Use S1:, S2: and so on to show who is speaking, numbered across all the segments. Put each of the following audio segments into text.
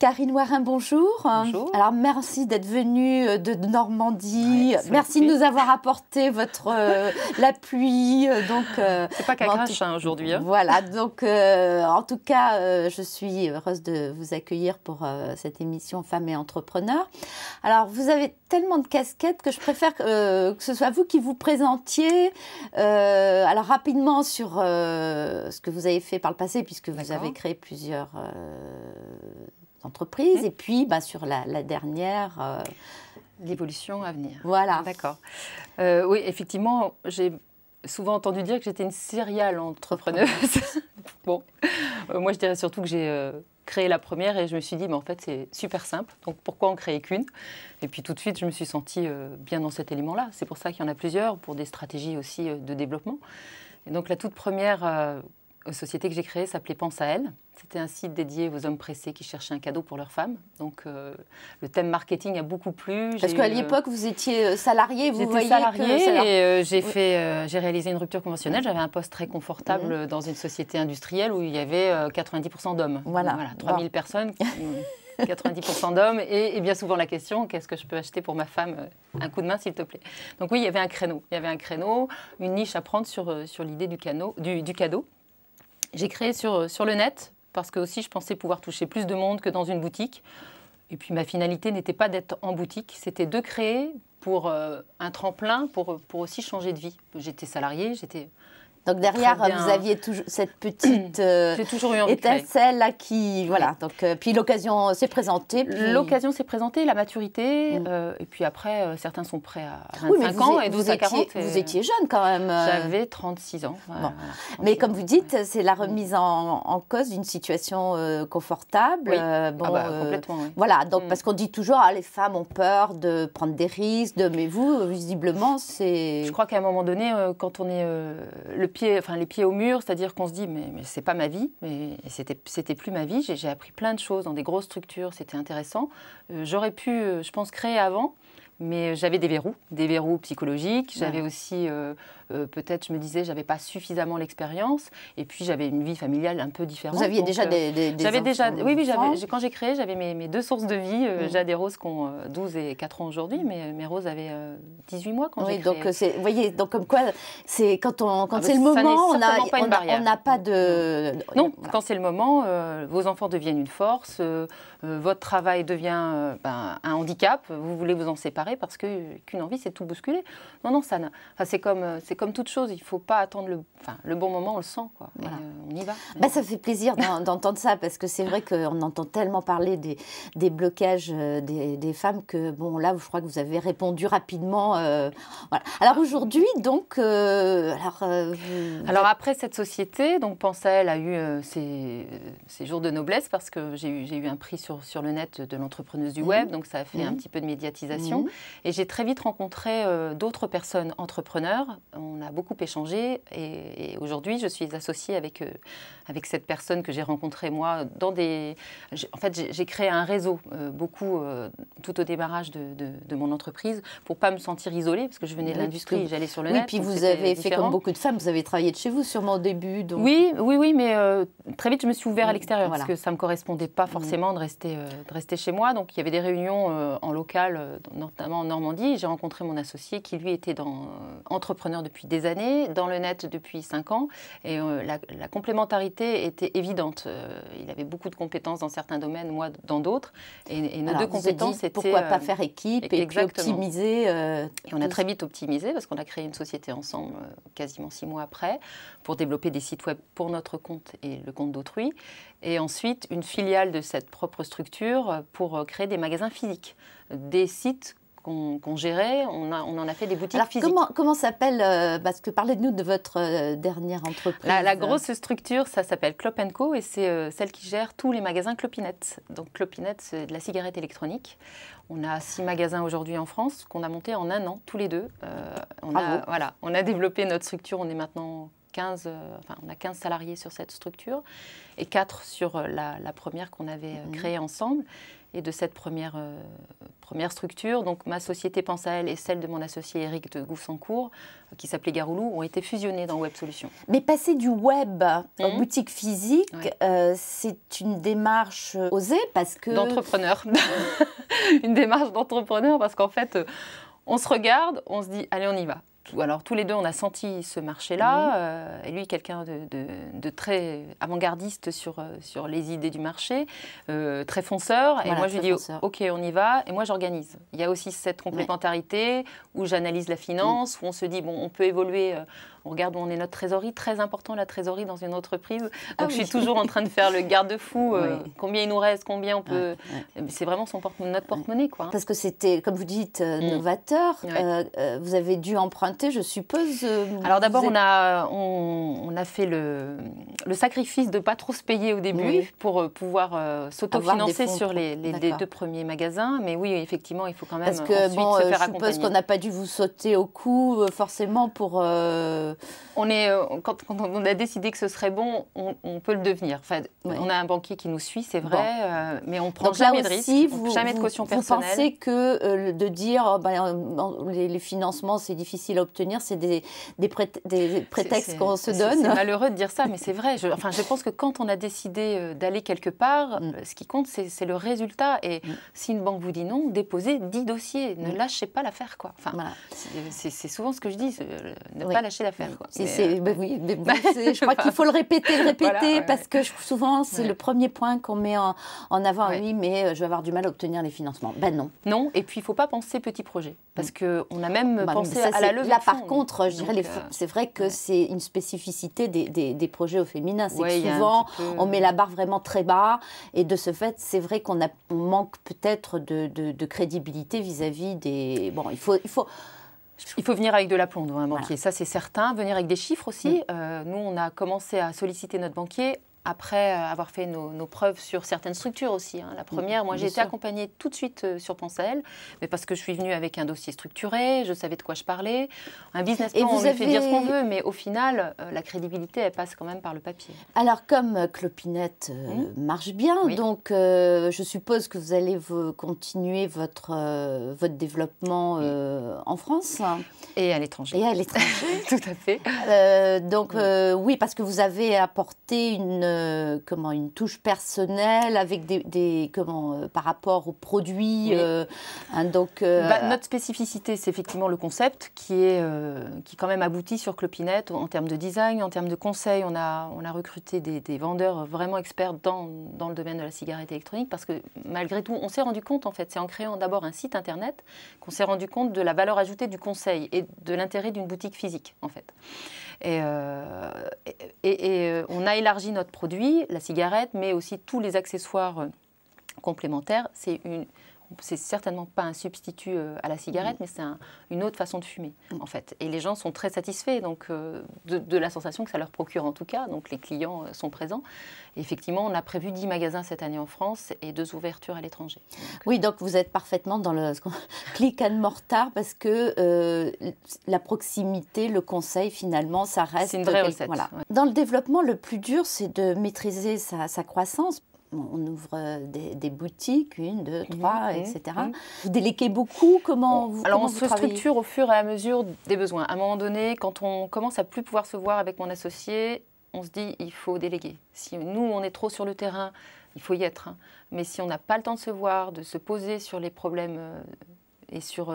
S1: Karine Warin, bonjour.
S2: Bonjour.
S1: Alors, merci d'être venue de Normandie.
S2: Ouais,
S1: merci de nous avoir apporté la pluie.
S2: C'est pas qu'à crache aujourd'hui.
S1: Voilà, donc en tout cas, je suis heureuse de vous accueillir pour cette émission Femmes et Entrepreneurs. Alors, vous avez tellement de casquettes que je préfère que ce soit vous qui vous présentiez. Alors, rapidement sur ce que vous avez fait par le passé, puisque vous avez créé plusieurs entreprises, et puis sur la dernière...
S2: L'évolution à venir.
S1: Voilà.
S2: D'accord. Oui, effectivement, j'ai souvent entendu dire que j'étais une serial entrepreneuse. Bon, moi je dirais surtout que j'ai créé la première et je me suis dit, mais en fait c'est super simple, donc pourquoi en créer qu'une? Et puis tout de suite je me suis sentie bien dans cet élément-là. C'est pour ça qu'il y en a plusieurs, pour des stratégies aussi de développement. Et donc la toute première société que j'ai créée s'appelait Pense à elle. C'était un site dédié aux hommes pressés qui cherchaient un cadeau pour leur femme. Donc le thème marketing a beaucoup plu.
S1: Parce qu'à l'époque, vous étiez salarié, vous voyez
S2: et j'ai réalisé une rupture conventionnelle. J'avais un poste très confortable dans une société industrielle où il y avait 90% d'hommes.
S1: Voilà.
S2: 3000 personnes, 90% d'hommes. Et bien souvent la question, qu'est-ce que je peux acheter pour ma femme? Un coup de main, s'il te plaît. Donc oui, il y avait un créneau. Il y avait un créneau, une niche à prendre sur l'idée du cadeau. J'ai créé sur le net, parce que aussi je pensais pouvoir toucher plus de monde que dans une boutique. Et puis ma finalité n'était pas d'être en boutique, c'était de créer pour un tremplin, pour aussi changer de vie. J'étais salariée,
S1: Donc derrière, vous aviez toujours cette petite
S2: J'ai toujours eu envie
S1: étincelle là qui... Voilà, donc, puis l'occasion s'est présentée.
S2: L'occasion s'est présentée, la maturité, et puis après, certains sont prêts à 25 ans et 12 à 40.
S1: Vous étiez jeune quand même.
S2: J'avais 36 ans.
S1: Bon. Voilà, mais comme vous dites, c'est la remise en cause d'une situation confortable.
S2: Oui. Complètement. Oui.
S1: Voilà, donc parce qu'on dit toujours, les femmes ont peur de prendre des risques, mais vous, visiblement, c'est...
S2: Je crois qu'à un moment donné, quand on est les pieds au mur, c'est-à-dire qu'on se dit mais c'est pas ma vie, mais c'était plus ma vie. J'ai appris plein de choses dans des grosses structures, c'était intéressant. J'aurais pu, je pense, créer avant, mais j'avais des verrous psychologiques. J'avais aussi, peut-être, je me disais, j'avais pas suffisamment l'expérience. Et puis j'avais une vie familiale un peu différente.
S1: Vous aviez déjà des
S2: J'avais déjà, oui,
S1: enfants.
S2: quand j'ai créé, j'avais mes deux sources de vie. Jade et Rose qui ont 12 et 4 ans aujourd'hui, mais Rose avait 18 mois quand j'ai créé.
S1: Donc vous voyez, donc comme quoi, c'est quand c'est le moment, on n'a pas de...
S2: Non, quand c'est le moment, vos enfants deviennent une force, votre travail devient un handicap, vous voulez vous en séparer parce qu'une envie, c'est tout bousculer. Non, c'est comme toute chose, il ne faut pas attendre le bon moment, on le sent, quoi. Voilà. On y va.
S1: Ça fait plaisir d'entendre ça, parce que c'est vrai qu'on entend tellement parler des blocages des femmes que, là, je crois que vous avez répondu rapidement. Voilà. Alors aujourd'hui, donc... alors
S2: après cette société, donc Pense à elle a eu ses jours de noblesse, parce que j'ai eu un prix sur le net de l'entrepreneuse du web, donc ça a fait un petit peu de médiatisation. Et j'ai très vite rencontré d'autres personnes entrepreneurs. On a beaucoup échangé et aujourd'hui, je suis associée avec cette personne que j'ai rencontrée, moi, En fait, j'ai créé un réseau, tout au démarrage de mon entreprise, pour ne pas me sentir isolée, parce que je venais de l'industrie, j'allais sur le net.
S1: Oui, puis vous avez fait comme beaucoup de femmes, vous avez travaillé de chez vous sûrement au début. Donc...
S2: Oui, mais très vite, je me suis ouverte à l'extérieur, parce que ça ne me correspondait pas forcément de rester chez moi. Donc, il y avait des réunions en local, notamment en Normandie. J'ai rencontré mon associé qui, lui, était entrepreneur depuis des années, dans le net depuis 5 ans. Et la complémentarité était évidente. Il avait beaucoup de compétences dans certains domaines, moi dans d'autres. Et nos deux compétences, c'était...
S1: Pourquoi pas faire équipe et puis optimiser
S2: et on a très vite optimisé, parce qu'on a créé une société ensemble quasiment 6 mois après, pour développer des sites web pour notre compte et le compte d'autrui. Et ensuite, une filiale de cette propre structure pour créer des magasins physiques, des sites qu'on gérait, on en a fait des boutiques physiques.
S1: Comment s'appelle, parce que parlez-nous de votre dernière entreprise.
S2: La grosse structure, ça s'appelle Clop & Co, et c'est celle qui gère tous les magasins Clopinet. Donc Clopinet, c'est de la cigarette électronique. On a 6 magasins aujourd'hui en France qu'on a montés en 1 an, tous les deux. On a développé notre structure, on est maintenant 15 salariés sur cette structure et 4 sur la première qu'on avait créée ensemble. et de cette première structure. Donc ma société Pense à elle et celle de mon associé Éric de Goussancourt, qui s'appelait Garoulou, ont été fusionnées dans Web Solutions.
S1: Mais passer du web aux boutiques physiques, c'est une démarche osée parce que...
S2: D'entrepreneur. Une démarche d'entrepreneur parce qu'en fait, on se regarde, on se dit, allez, on y va. Alors tous les deux, on a senti ce marché-là, et lui, quelqu'un de très avant-gardiste sur les idées du marché, très fonceur, et moi je lui dis, ok, on y va, et moi j'organise. Il y a aussi cette complémentarité où j'analyse la finance, où on se dit, bon, on peut évoluer, on regarde où on est notre trésorerie, très important la trésorerie dans une entreprise, donc je suis toujours en train de faire le garde-fou, combien il nous reste, combien on peut... C'est vraiment notre porte-monnaie, quoi.
S1: Parce que c'était, comme vous dites, novateur, vous avez dû emprunter, je suppose.
S2: Alors d'abord, on a fait le sacrifice de ne pas trop se payer au début pour pouvoir s'autofinancer sur les 2 premiers magasins. Mais oui, effectivement, il faut quand même
S1: parce que,
S2: ensuite se faire accompagner.
S1: Je suppose qu'on n'a pas dû vous sauter au cou forcément pour...
S2: Quand on a décidé que ce serait bon, on peut le devenir. Enfin, on a un banquier qui nous suit, c'est vrai, mais on ne prend jamais de risque, jamais de caution personnelle.
S1: Vous pensez que de dire les financements, c'est difficile à obtenir, c'est des prétextes qu'on se donne.
S2: C'est malheureux de dire ça, mais c'est vrai. Je pense que quand on a décidé d'aller quelque part, ce qui compte, c'est le résultat. Et si une banque vous dit non, déposez 10 dossiers. Ne lâchez pas l'affaire, quoi. Enfin, c'est souvent ce que je dis, ne pas lâcher l'affaire.
S1: Je crois qu'il faut le répéter, parce que souvent, c'est le premier point qu'on met en avant. Oui, mais je vais avoir du mal à obtenir les financements. Ben non.
S2: Non, et puis il ne faut pas penser petit projet. Parce qu'on a même pensé à la levée
S1: là,
S2: de fonds.
S1: par contre, je dirais, c'est vrai que c'est une spécificité des projets au féminin. C'est que souvent, on met la barre vraiment très bas. Et de ce fait, c'est vrai qu'on manque peut-être de crédibilité vis-à-vis des... Bon, il faut
S2: venir avec de l'aplomb, un banquier, ça c'est certain. Venir avec des chiffres aussi. Nous, on a commencé à solliciter notre banquier après avoir fait nos preuves sur certaines structures aussi. La première, moi j'ai été accompagnée tout de suite sur Pense à elle, mais parce que je suis venue avec un dossier structuré, je savais de quoi je parlais. Un business plan, on lui fait dire ce qu'on veut, mais au final, la crédibilité, elle passe quand même par le papier.
S1: Alors comme Clopinette marche bien, donc je suppose que vous allez continuer votre développement en France.
S2: Et à l'étranger.
S1: Et à l'étranger.
S2: Tout à fait.
S1: Donc oui, parce que vous avez apporté une touche personnelle avec par rapport aux produits.
S2: Notre spécificité, c'est effectivement le concept qui quand même aboutit sur Clopinette en termes de design, en termes de conseils. On a recruté des vendeurs vraiment experts dans le domaine de la cigarette électronique parce que malgré tout, on s'est rendu compte, en fait, c'est en créant d'abord un site internet qu'on s'est rendu compte de la valeur ajoutée du conseil et de l'intérêt d'une boutique physique, en fait. Et on a élargi notre produit, la cigarette, mais aussi tous les accessoires complémentaires. C'est certainement pas un substitut à la cigarette, mais c'est une autre façon de fumer, en fait. Et les gens sont très satisfaits donc, de la sensation que ça leur procure, en tout cas. Donc, les clients sont présents. Et effectivement, on a prévu 10 magasins cette année en France et 2 ouvertures à l'étranger.
S1: Oui, donc vous êtes parfaitement dans le click and mortar parce que la proximité, le conseil, finalement, ça reste...
S2: C'est une vraie recette.
S1: Voilà. Ouais. Dans le développement, le plus dur, c'est de maîtriser sa croissance. On ouvre des boutiques, 1, 2, 3, etc. Vous déléguez beaucoup.
S2: Alors, on se structure au fur et à mesure des besoins. À un moment donné, quand on commence à plus pouvoir se voir avec mon associé, on se dit il faut déléguer. Si nous, on est trop sur le terrain, il faut y être. Mais si on n'a pas le temps de se voir, de se poser sur les problèmes et sur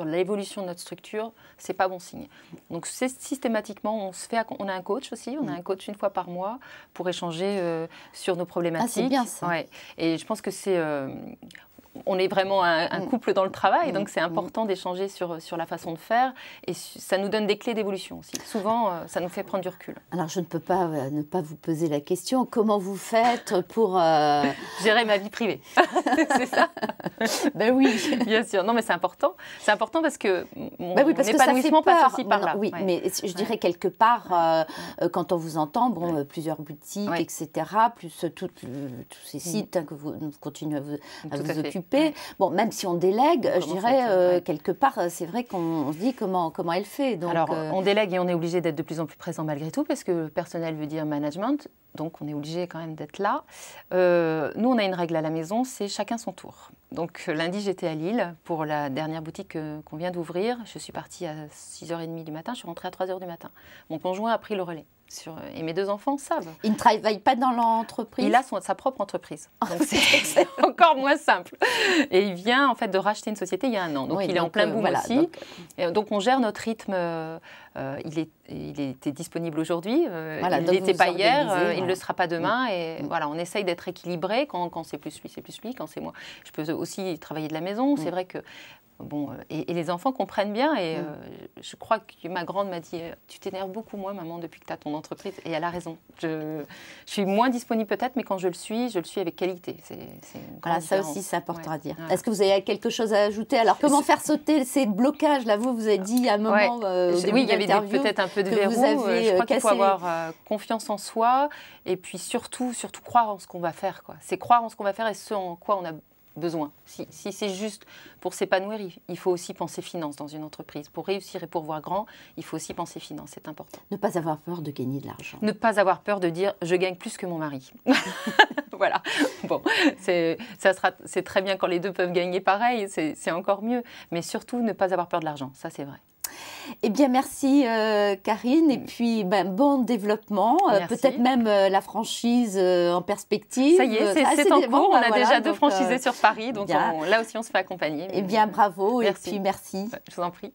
S2: l'évolution de notre structure, c'est pas bon signe. Donc systématiquement, on a un coach aussi, on a un coach 1 fois par mois pour échanger sur nos problématiques.
S1: Ah, c'est bien ça.
S2: Ouais. Et je pense que on est vraiment un couple dans le travail, donc c'est important d'échanger sur la façon de faire et ça nous donne des clés d'évolution aussi. Souvent, ça nous fait prendre du recul.
S1: Alors, je ne peux pas ne pas vous poser la question, comment vous faites pour...
S2: Gérer ma vie privée, c'est ça?
S1: Ben oui.
S2: Bien sûr, non mais c'est important. C'est important parce que mon épanouissement passe aussi par là.
S1: Oui, mais je dirais quelque part, quand on vous entend, plusieurs boutiques, etc., plus tous ces sites que vous continuez à vous occuper, occupée. Bon, même si on délègue, je dirais, quelque part, c'est vrai qu'on se dit comment elle fait. Donc,
S2: alors, on délègue et on est obligé d'être de plus en plus présent malgré tout, parce que personnel veut dire management, donc on est obligé quand même d'être là. Nous, on a une règle à la maison, c'est chacun son tour. Donc lundi, j'étais à Lille pour la dernière boutique qu'on vient d'ouvrir. Je suis partie à 6h30 du matin, je suis rentrée à 3h du matin. Mon conjoint a pris le relais. Et mes 2 enfants savent.
S1: Il ne travaille pas dans l'entreprise?
S2: Il a sa propre entreprise. Donc c'est encore moins simple. Et il vient en fait de racheter une société il y a 1 an. Donc il est en plein boom aussi. Donc on gère notre rythme. Il était disponible aujourd'hui. Il n'était pas hier. Il ne le sera pas demain. Et voilà, on essaye d'être équilibré. Quand c'est plus lui, c'est plus lui. Quand c'est moi, je peux aussi travailler de la maison. C'est vrai que bon, et les enfants comprennent bien. Et je crois que ma grande m'a dit « Tu t'énerves beaucoup moins, maman, depuis que tu as ton entreprise. » Et elle a raison. Je suis moins disponible peut-être, mais quand je le suis avec qualité.
S1: Voilà, ça aussi, c'est important à dire. Ouais. Est-ce que vous avez quelque chose à ajouter? Alors, comment faire sauter ces blocages? Là, vous avez dit à un moment
S2: oui, il y avait peut-être un peu de verrou. Je crois qu'il faut avoir confiance en soi et puis surtout croire en ce qu'on va faire. C'est croire en ce qu'on va faire et ce en quoi on a besoin. Si c'est juste pour s'épanouir, il faut aussi penser finance dans une entreprise. Pour réussir et pour voir grand, il faut aussi penser finance, c'est important.
S1: Ne pas avoir peur de gagner de l'argent.
S2: Ne pas avoir peur de dire « je gagne plus que mon mari ». Voilà. Bon, c'est très bien quand les deux peuvent gagner pareil, c'est encore mieux. Mais surtout, ne pas avoir peur de l'argent, ça c'est vrai.
S1: Eh bien, merci Karine. Et puis, bon développement. Peut-être même la franchise en perspective.
S2: Ça y est, c'est en cours. On a déjà 2 franchisés sur Paris. Donc là aussi, on se fait accompagner.
S1: Eh bien, bravo.
S2: Merci.
S1: Et puis, merci.
S2: Je vous en prie.